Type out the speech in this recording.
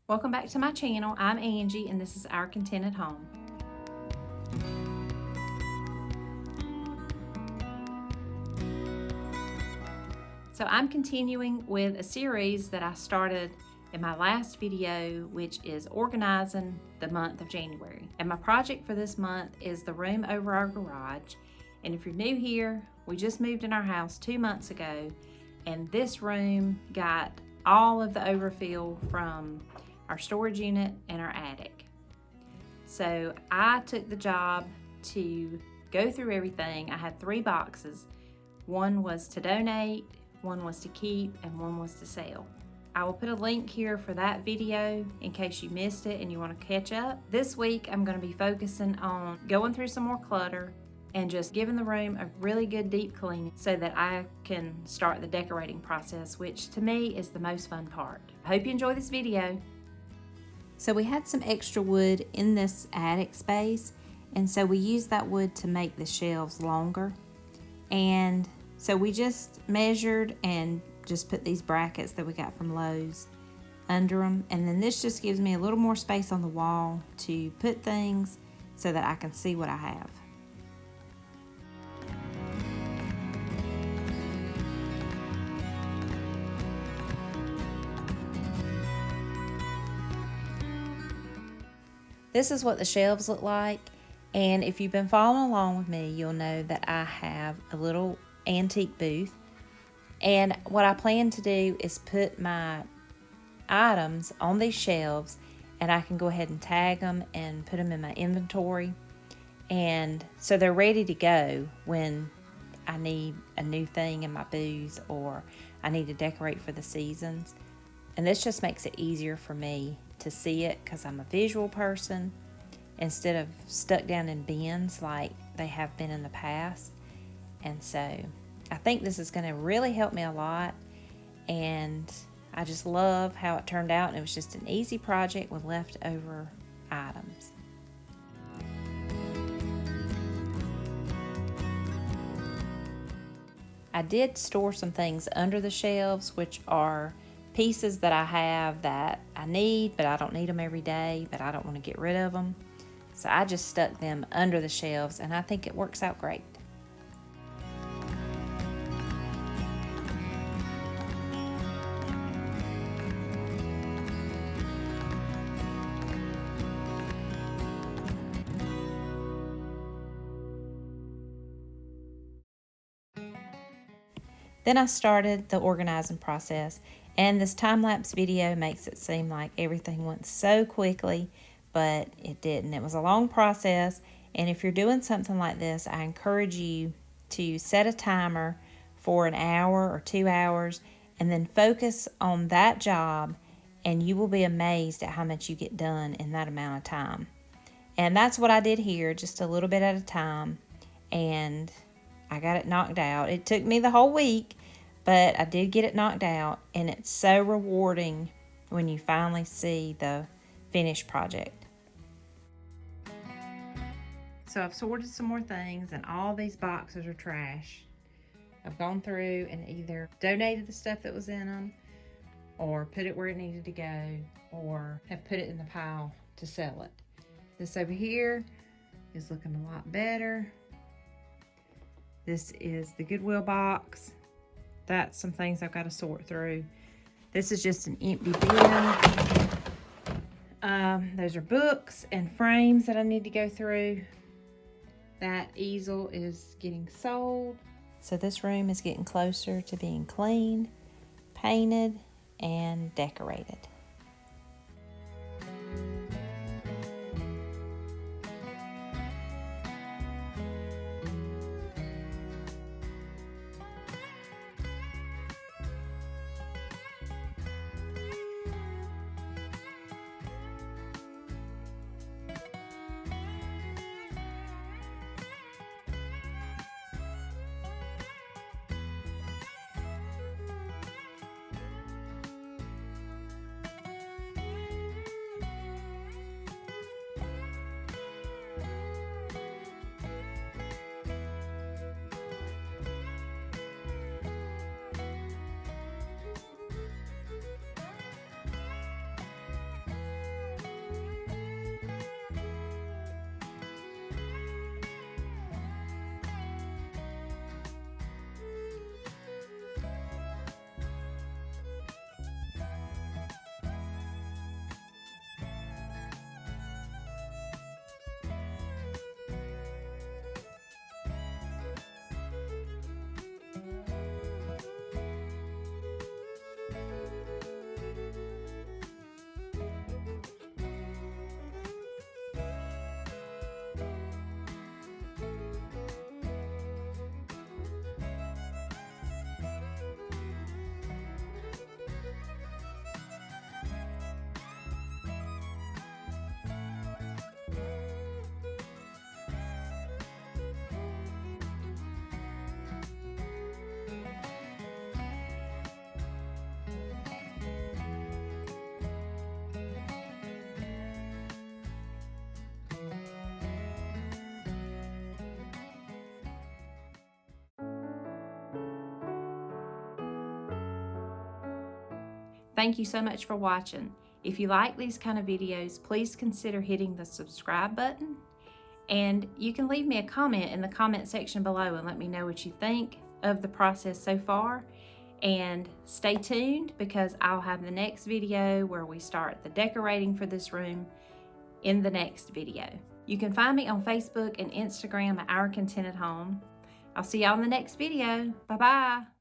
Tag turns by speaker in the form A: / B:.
A: Welcome back to my channel. I'm Angie and this is Our Contented Home. So I'm continuing with a series that I started in my last video, which is organizing the month of January. And my project for this month is the room over our garage. And if you're new here, we just moved in our house 2 months ago, and this room got all of the overfill from our storage unit and our attic. So I took the job to go through everything. I had 3 boxes. One was to donate, one was to keep, and one was to sell. I will put a link here for that video in case you missed it and you want to catch up. This week I'm going to be focusing on going through some more clutter and just giving the room a really good deep cleaning so that I can start the decorating process, which to me is the most fun part. I hope you enjoy this video. So we had some extra wood in this attic space, and so we used that wood to make the shelves longer. And so we just measured and just put these brackets that we got from Lowe's under them, and then this just gives me a little more space on the wall to put things so that I can see what I have. This is what the shelves look like, and if you've been following along with me, you'll know that I have a little antique booth, and what I plan to do is put my items on these shelves, and I can go ahead and tag them and put them in my inventory, and so they're ready to go when I need a new thing in my booth or I need to decorate for the seasons. And this just makes it easier for me to see it because I'm a visual person instead of stuck down in bins like they have been in the past. And so I think this is going to really help me a lot, and I just love how it turned out, and it was just an easy project with leftover items. I did store some things under the shelves, which are pieces that I have that I need, but I don't need them every day, but I don't want to get rid of them. So I just stuck them under the shelves, and I think it works out great. Then I started the organizing process, and this time-lapse video makes it seem like everything went so quickly, but it didn't. It was a long process, and if you're doing something like this, I encourage you to set a timer for an hour or 2 hours and then focus on that job, and you will be amazed at how much you get done in that amount of time. And that's what I did here, just a little bit at a time, and I got it knocked out. It took me the whole week, but I did get it knocked out, and it's so rewarding when you finally see the finished project. So I've sorted some more things, and all these boxes are trash. I've gone through and either donated the stuff that was in them, or put it where it needed to go, or have put it in the pile to sell it. This over here is looking a lot better. This is the Goodwill box. That's some things I've got to sort through. This is just an empty bin. Those are books and frames that I need to go through. That easel is getting sold. So this room is getting closer to being cleaned, painted, and decorated. Thank you so much for watching. If you like these kind of videos, please consider hitting the subscribe button. And you can leave me a comment in the comment section below and let me know what you think of the process so far. And stay tuned, because I'll have the next video where we start the decorating for this room in the next video. You can find me on Facebook and Instagram at Our Contented Home. I'll see y'all in the next video. Bye-bye.